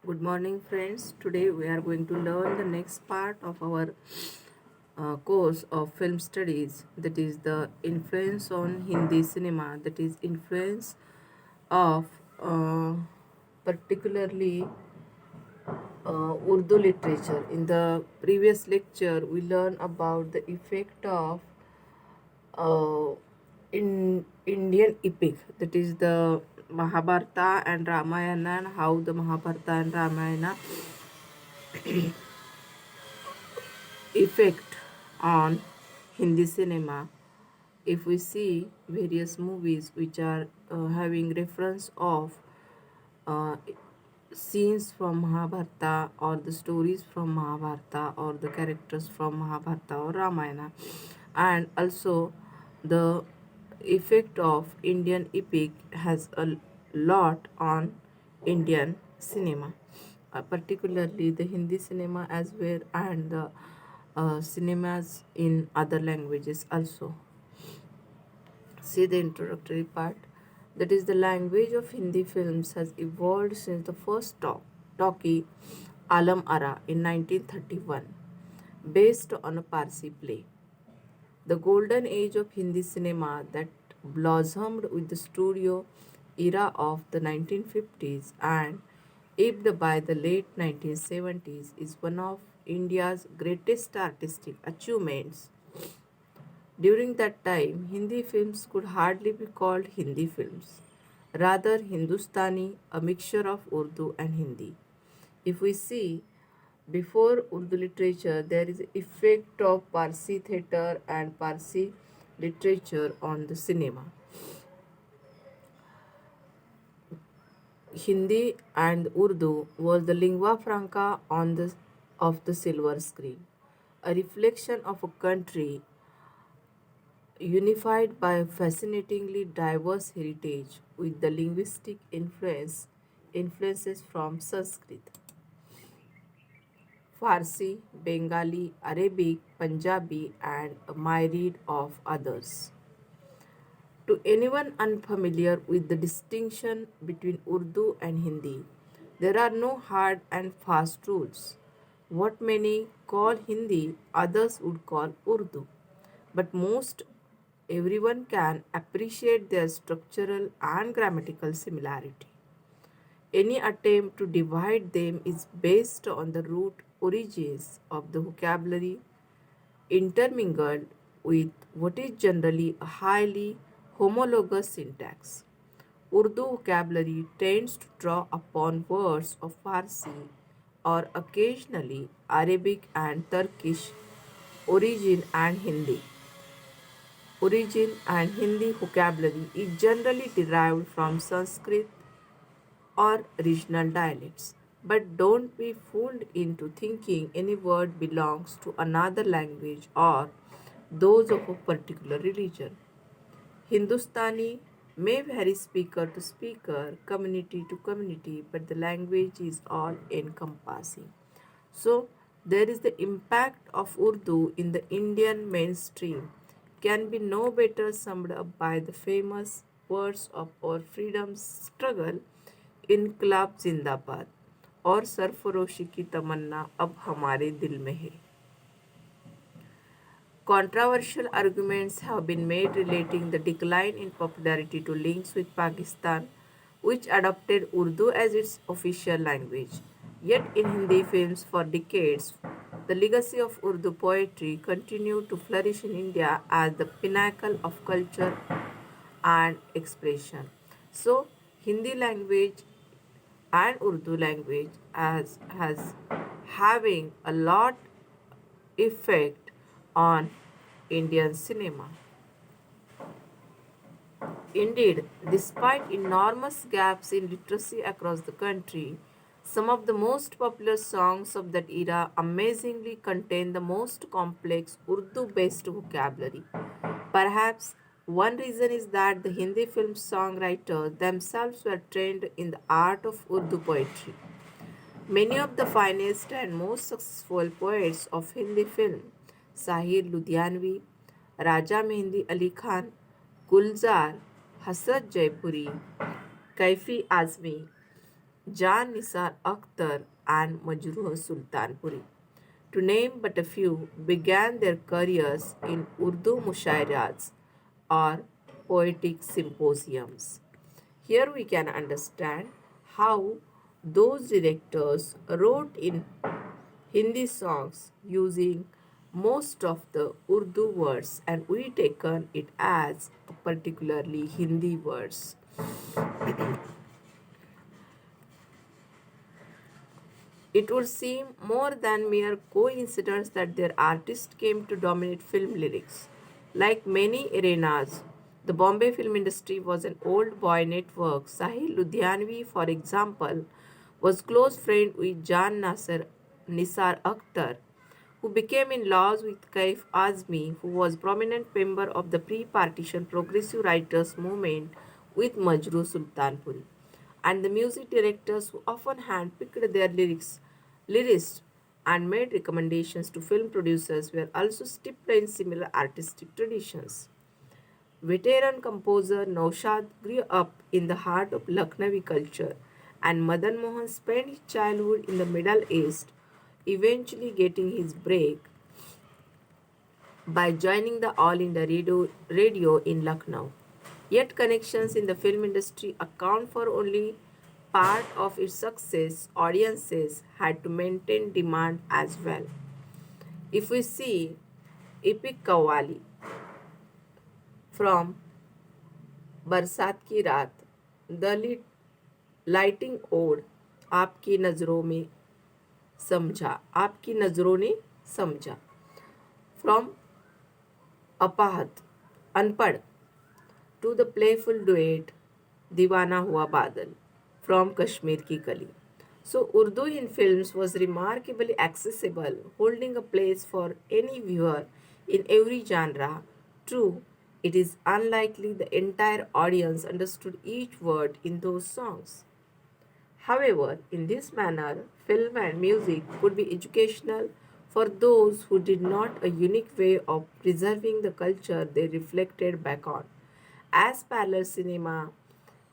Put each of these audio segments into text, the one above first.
Good morning, friends. Today we are going to learn the next part of our course of film studies, that is the influence on Hindi cinema, that is influence of particularly Urdu literature. In the previous lecture, we learned about the effect of in Indian epic, that is the Mahabharata and Ramayana, and how the Mahabharata and Ramayana effect on Hindi cinema. If we see various movies which are having reference of uh, scenes from Mahabharata or the stories from Mahabharata or the characters from Mahabharata or Ramayana, and also the effect of Indian epic has a lot on Indian cinema, particularly the Hindi cinema as well, and the cinemas in other languages also. See the introductory part. That is, the language of Hindi films has evolved since the first talkie Alam Ara in 1931, based on a Parsi play. The golden age of Hindi cinema that blossomed with the studio era of the 1950s and ebbed by the late 1970s is one of India's greatest artistic achievements. During that time, Hindi films could hardly be called Hindi films, rather Hindustani, a mixture of Urdu and Hindi. If we see, before Urdu literature, there is effect of Parsi theatre and Parsi literature on the cinema. Hindi and Urdu was the lingua franca of the silver screen, a reflection of a country unified by a fascinatingly diverse heritage with the linguistic influences from Sanskrit, Farsi, Bengali, Arabic, Punjabi, and a myriad of others. To anyone unfamiliar with the distinction between Urdu and Hindi, there are no hard and fast rules. What many call Hindi, others would call Urdu. But most everyone can appreciate their structural and grammatical similarity. Any attempt to divide them is based on the root origins of the vocabulary intermingled with what is generally a highly homologous syntax. Urdu vocabulary tends to draw upon words of Farsi or occasionally Arabic and Turkish origin and Hindi vocabulary is generally derived from Sanskrit or regional dialects. But don't be fooled into thinking any word belongs to another language or those of a particular religion. Hindustani may vary speaker to speaker, community to community, but the language is all encompassing. So, there is the impact of Urdu in the Indian mainstream can be no better summed up by the famous words of our freedom struggle इनकलाब जिंदाबाद और सरफरोशी की तमन्ना अब हमारे दिल में है. Controversial arguments have been made relating the decline in popularity to links with Pakistan, which adopted Urdu as its official language. Yet in Hindi films for decades, the legacy of Urdu poetry continued to flourish in India as the pinnacle of culture and expression. So, Hindi language and Urdu language has having a lot effect on Indian cinema. Indeed, despite enormous gaps in literacy across the country, some of the most popular songs of that era amazingly contain the most complex Urdu based vocabulary. Perhaps one reason is that the Hindi film songwriters themselves were trained in the art of Urdu poetry. Many of the finest and most successful poets of Hindi film, Sahir Ludhianvi, Raja Mehendi Ali Khan, Gulzar, Hasrat Jaipuri, Kaifi Azmi, Jan Nisar Akhtar and Majruh Sultanpuri, to name but a few, began their careers in Urdu mushairats or poetic symposiums. Here we can understand how those directors wrote in Hindi songs using most of the Urdu words, and we taken it as particularly Hindi words. It would seem more than mere coincidence that their artists came to dominate film lyrics. Like many arenas, the Bombay film industry was an old boy network. Sahil Ludhianvi, for example, was close friend with Jan Nasser Nisar Akhtar, who became in laws with Kaif Azmi, who was prominent member of the pre-partition progressive writers movement with Majru Sultanpuri, and the music directors who often handpicked their lyricists and made recommendations to film producers were also steeped in similar artistic traditions. Veteran composer Naushad grew up in the heart of Lucknowi culture, and Madan Mohan spent his childhood in the Middle East, eventually getting his break by joining the All India radio in Lucknow. Yet connections in the film industry account for only part of its success. Audiences had to maintain demand as well. If we see Epic Kawali from बरसात की रात, the lighting odd, आपकी नज़रों में समझा, आपकी नज़रों ने समझा, फ्रॉम अपाहत अनपढ़ टू द प्लेफुल डुएट दीवाना हुआ बादल फ्रॉम कश्मीर की कली. So Urdu in films was remarkably accessible, holding a place for any viewer in every genre. True, it is unlikely the entire audience understood each word in those songs. However, in this manner, film and music could be educational for those who did not a unique way of preserving the culture they reflected back on. As parlor cinema,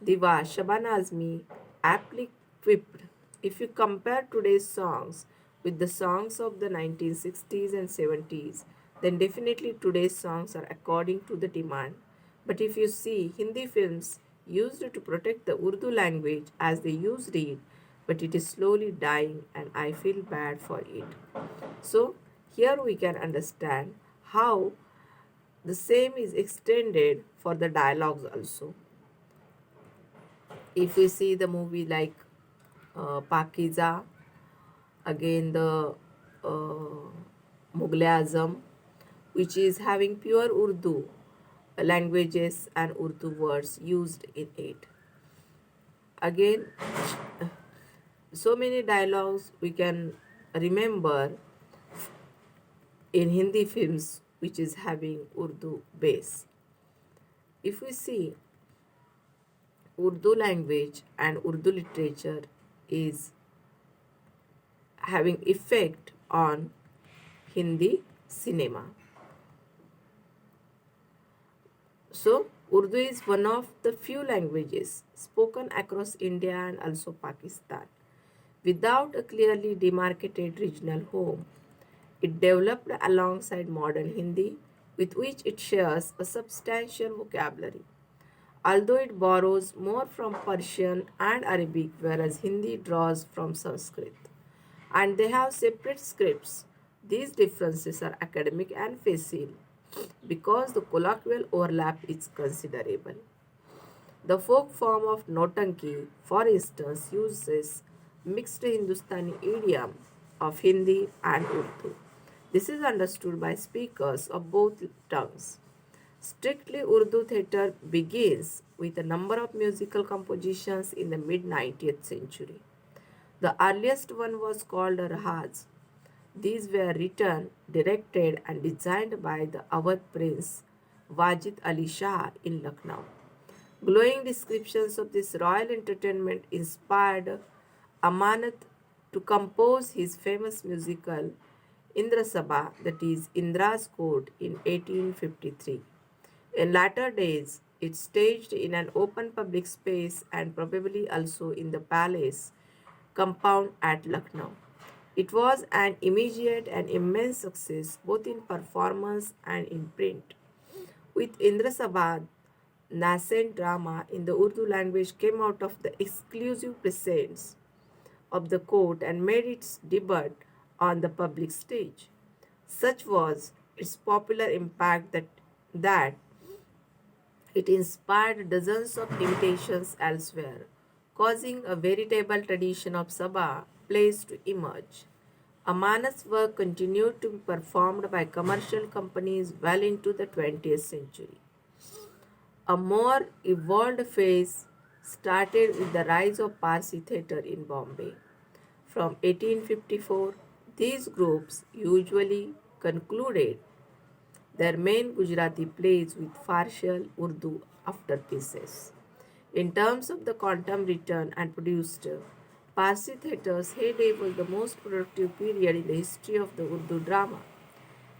Diva Shaban Azmi aptly quipped, if you compare today's songs with the songs of the 1960s and 70s, then definitely today's songs are according to the demand. But if you see Hindi films used to protect the Urdu language as they used it, but it is slowly dying and I feel bad for it. So here we can understand how the same is extended for the dialogues also. If we see the movie like Pakiza, again the Mughal Azam, which is having pure Urdu languages and Urdu words used in it. Again, so many dialogues we can remember in Hindi films which is having Urdu base. If we see Urdu language and Urdu literature is having effect on Hindi cinema. So, Urdu is one of the few languages spoken across India and also Pakistan. Without a clearly demarcated regional home, it developed alongside modern Hindi, with which it shares a substantial vocabulary. Although it borrows more from Persian and Arabic, whereas Hindi draws from Sanskrit, and they have separate scripts. These differences are academic and facile because the colloquial overlap is considerable. The folk form of Notanki, for instance, uses mixed Hindustani idiom of Hindi and Urdu. This is understood by speakers of both tongues. Strictly Urdu theatre begins with a number of musical compositions in the mid 19th century. The earliest one was called Rahaz. These were written, directed, and designed by the Awadh prince Wajid Ali Shah in Lucknow. Glowing descriptions of this royal entertainment inspired Amanat to compose his famous musical Indra Sabha, that is Indra's Court, in 1853. In latter days, it staged in an open public space and probably also in the palace compound at Lucknow. It was an immediate and immense success both in performance and in print. With Indrasabad, nascent drama in the Urdu language came out of the exclusive presence of the court and made its debut on the public stage. Such was its popular impact that it inspired dozens of imitations elsewhere, causing a veritable tradition of Sabha plays to emerge. Amanat's work continued to be performed by commercial companies well into the 20th century. A more evolved phase started with the rise of Parsi theatre in Bombay. From 1854, these groups usually concluded their main Gujarati plays with partial Urdu afterpieces. In terms of the quantum written and produced, Parsi theatre's heyday was the most productive period in the history of the Urdu drama.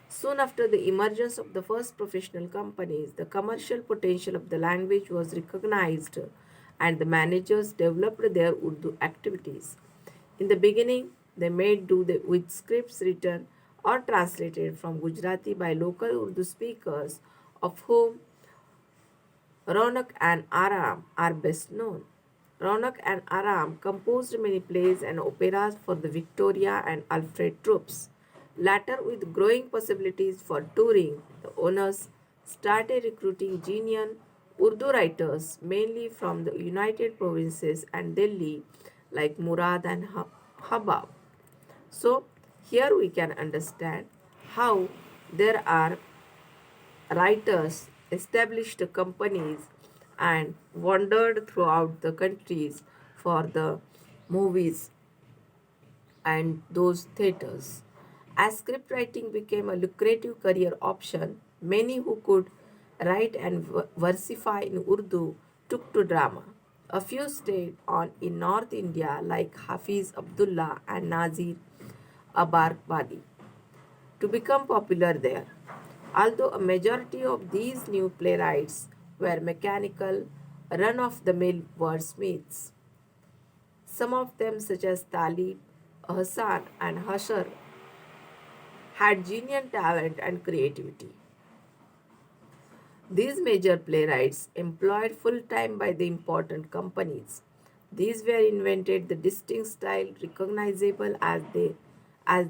Soon after the emergence of the first professional companies, the commercial potential of the language was recognized and the managers developed their Urdu activities. In the beginning, they made with scripts written or translated from Gujarati by local Urdu speakers, of whom Ronak and Aram are best known. Ronak and Aram composed many plays and operas for the Victoria and Alfred troops. Later, with growing possibilities for touring, the owners started recruiting genuine Urdu writers, mainly from the United Provinces and Delhi, like Murad and Habab. So, here we can understand how there are writers established companies and wandered throughout the countries for the movies and those theaters. As script writing became a lucrative career option, many who could write and versify in Urdu took to drama. A few stayed on in North India like Hafiz Abdullah and Nazir Abarkbadi to become popular there. Although a majority of these new playwrights were mechanical, run of the mill wordsmiths, some of them, such as Talib, Hassan, and Hashar, had genuine talent and creativity. These major playwrights, employed full time by the important companies, these were invented the distinct style recognizable as the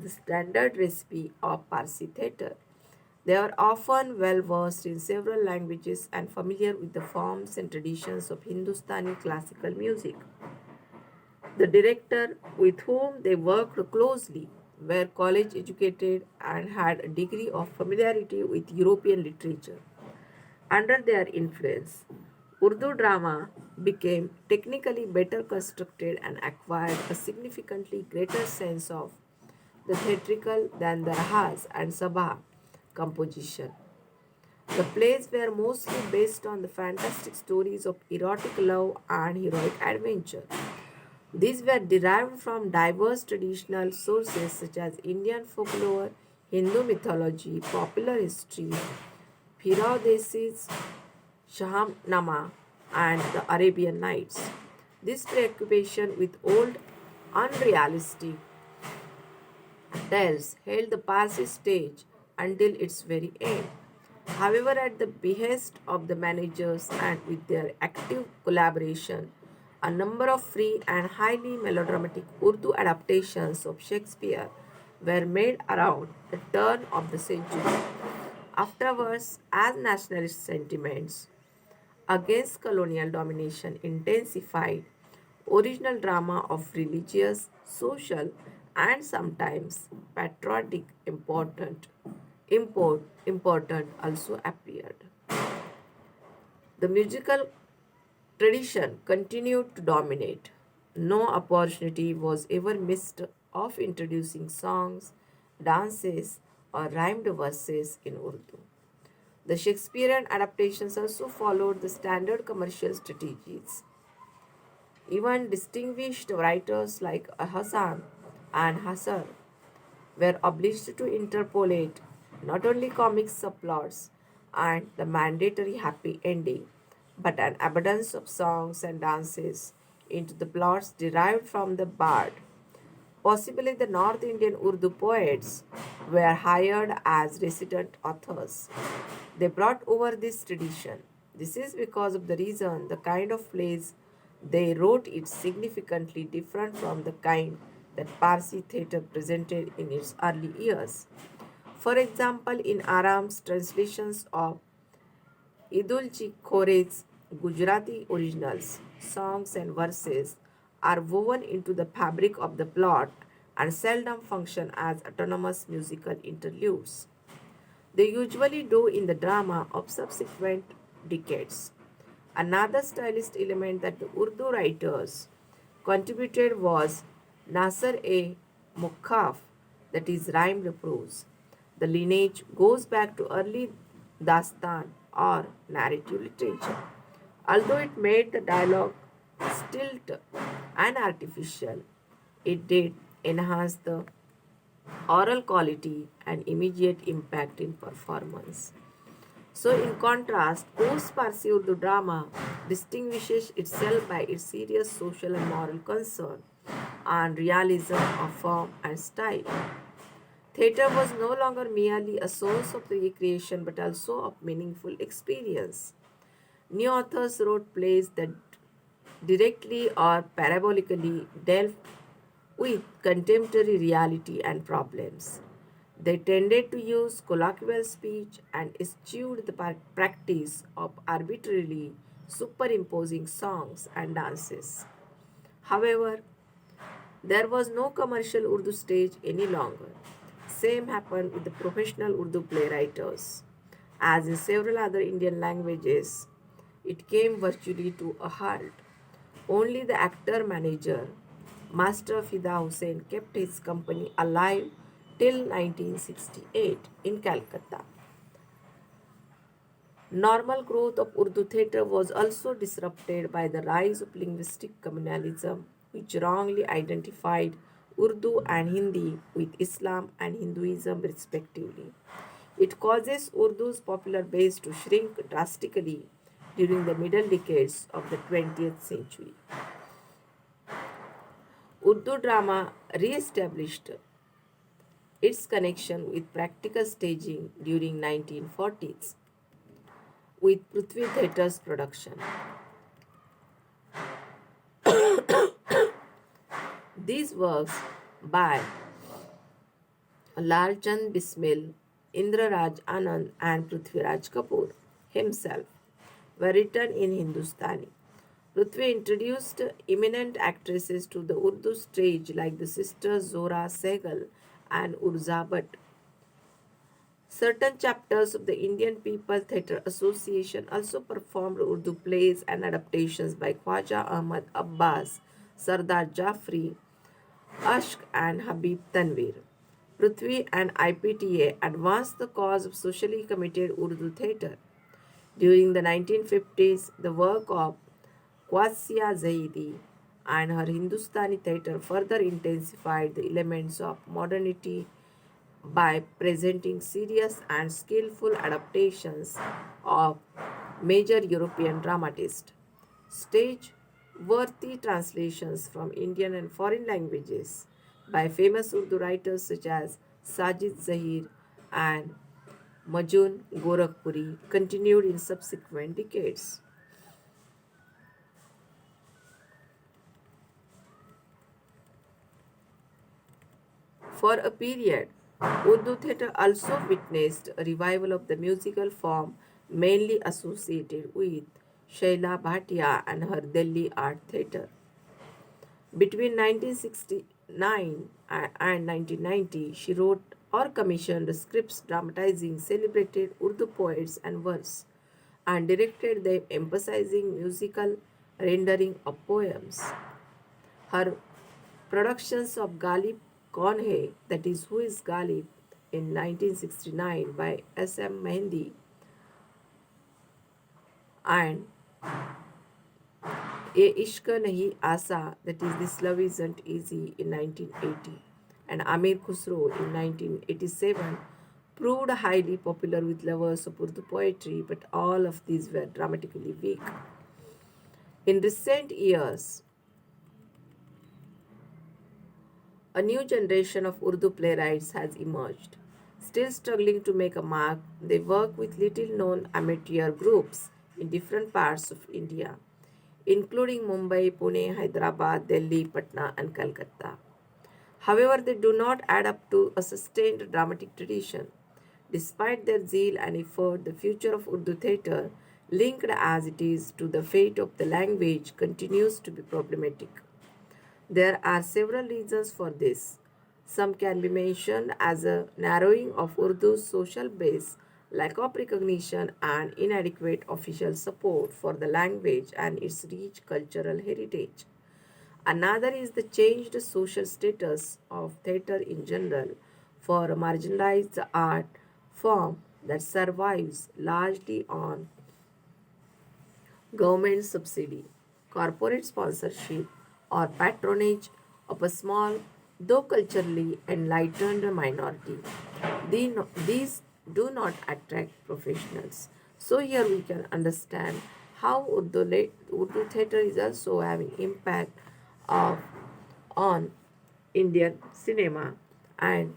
standard recipe of Parsi theatre. They are often well versed in several languages and familiar with the forms and traditions of Hindustani classical music. The director with whom they worked closely were college educated and had a degree of familiarity with European literature. Under their influence, Urdu drama became technically better constructed and acquired a significantly greater sense of the theatrical than the Rahas and Sabha composition. The plays were mostly based on the fantastic stories of erotic love and heroic adventure. These were derived from diverse traditional sources such as Indian folklore, Hindu mythology, popular history, Firdausi's Shahnama, and the Arabian Nights. This preoccupation with old, unrealistic tales held the Parsi stage until its very end. However, at the behest of the managers and with their active collaboration, a number of free and highly melodramatic Urdu adaptations of Shakespeare were made around the turn of the century. Afterwards, as nationalist sentiments against colonial domination intensified, original drama of religious, social, and sometimes patriotic important also appeared. The musical tradition continued to dominate. No opportunity was ever missed of introducing songs, dances, or rhymed verses in Urdu. The Shakespearean adaptations also followed the standard commercial strategies. Even distinguished writers like Hassan and Hassar were obliged to interpolate not only comic subplots and the mandatory happy ending, but an abundance of songs and dances into the plots derived from the bard. Possibly the North Indian Urdu poets were hired as resident authors. They brought over this tradition. This is because of the reason the kind of plays they wrote is significantly different from the kind that Parsi theatre presented in its early years. For example, in Aram's translations of Idulji Khore's Gujarati originals, songs and verses are woven into the fabric of the plot and seldom function as autonomous musical interludes. They usually do in the drama of subsequent decades. Another stylist element that the Urdu writers contributed was Nasr a Mukhaf, that is rhymed prose. The lineage goes back to early dastan or narrative literature. Although it made the dialogue stilt and artificial, it did enhance the oral quality and immediate impact in performance. So, in contrast, post Parsi Urdu drama distinguishes itself by its serious social and moral concern and realism of form and style. Theatre was no longer merely a source of recreation but also of meaningful experience. New authors wrote plays that directly or parabolically dealt with contemporary reality and problems. They tended to use colloquial speech and eschewed the practice of arbitrarily superimposing songs and dances. However, there was no commercial Urdu stage any longer. Same happened with the professional Urdu playwriters. As in several other Indian languages, it came virtually to a halt. Only the actor manager, Master Fida Hussain, kept his company alive till 1968 in Calcutta. Normal growth of Urdu theatre was also disrupted by the rise of linguistic communalism, which wrongly identified Urdu and Hindi with Islam and Hinduism respectively. It causes Urdu's popular base to shrink drastically during the middle decades of the 20th century. Urdu drama re-established its connection with practical staging during 1940s with Prithvi Theatre's production. These works by Lal Chand Bismil, Indra Raj Anand and Prithviraj Kapoor himself were written in Hindustani. Prithvi introduced eminent actresses to the Urdu stage like the sisters Zora Sehgal and Urza Bhatt. Certain chapters of the Indian People Theatre Association also performed Urdu plays and adaptations by Khwaja Ahmad Abbas, Sardar Jafri, Ashq and Habib Tanvir. Prithvi and IPTA advanced the cause of socially committed Urdu theatre. During the 1950s, the work of Quassia Zaidi and her Hindustani theatre further intensified the elements of modernity by presenting serious and skillful adaptations of major European dramatists. Stage worthy translations from Indian and foreign languages by famous Urdu writers such as Sajid Zahir and Majun Gorakhpuri continued in subsequent decades. For a period, Urdu theatre also witnessed a revival of the musical form mainly associated with Shaila Bhatia and her Delhi Art Theatre. Between 1969 and 1990, she wrote or commissioned scripts dramatizing celebrated Urdu poets and verse and directed them emphasizing musical rendering of poems. Her productions of Galib Kaun Hai, that is Who is Galib, in 1969 by S.M. Mehendi and Ye Ishq Nahi Asa, that is This Love Isn't Easy in 1980 and Amir Khusro in 1987 proved highly popular with lovers of Urdu poetry, but all of these were dramatically weak. In recent years, A new generation of Urdu playwrights has emerged. Still struggling to make a mark, they work with little known amateur groups in different parts of India, including Mumbai, Pune, Hyderabad, Delhi, Patna, and Calcutta. However, they do not add up to a sustained dramatic tradition. Despite their zeal and effort, the future of Urdu theatre, linked as it is to the fate of the language, continues to be problematic. There are several reasons for this. Some can be mentioned as a narrowing of Urdu's social base, lack of recognition, and inadequate official support for the language and its rich cultural heritage. Another is the changed social status of theatre in general for a marginalized art form that survives largely on government subsidy, corporate sponsorship, or patronage of a small, though culturally enlightened minority. These do not attract professionals. So here we can understand how Urdu theatre is also having impact of, on Indian cinema, and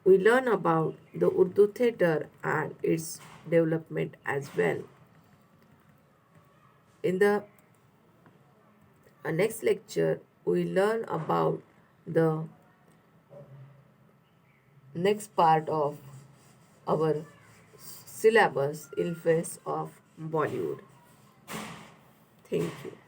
we learn about the Urdu theatre and its development as well. In the next lecture, we learn about the next part of our syllabus, Influence of Bollywood. Thank you.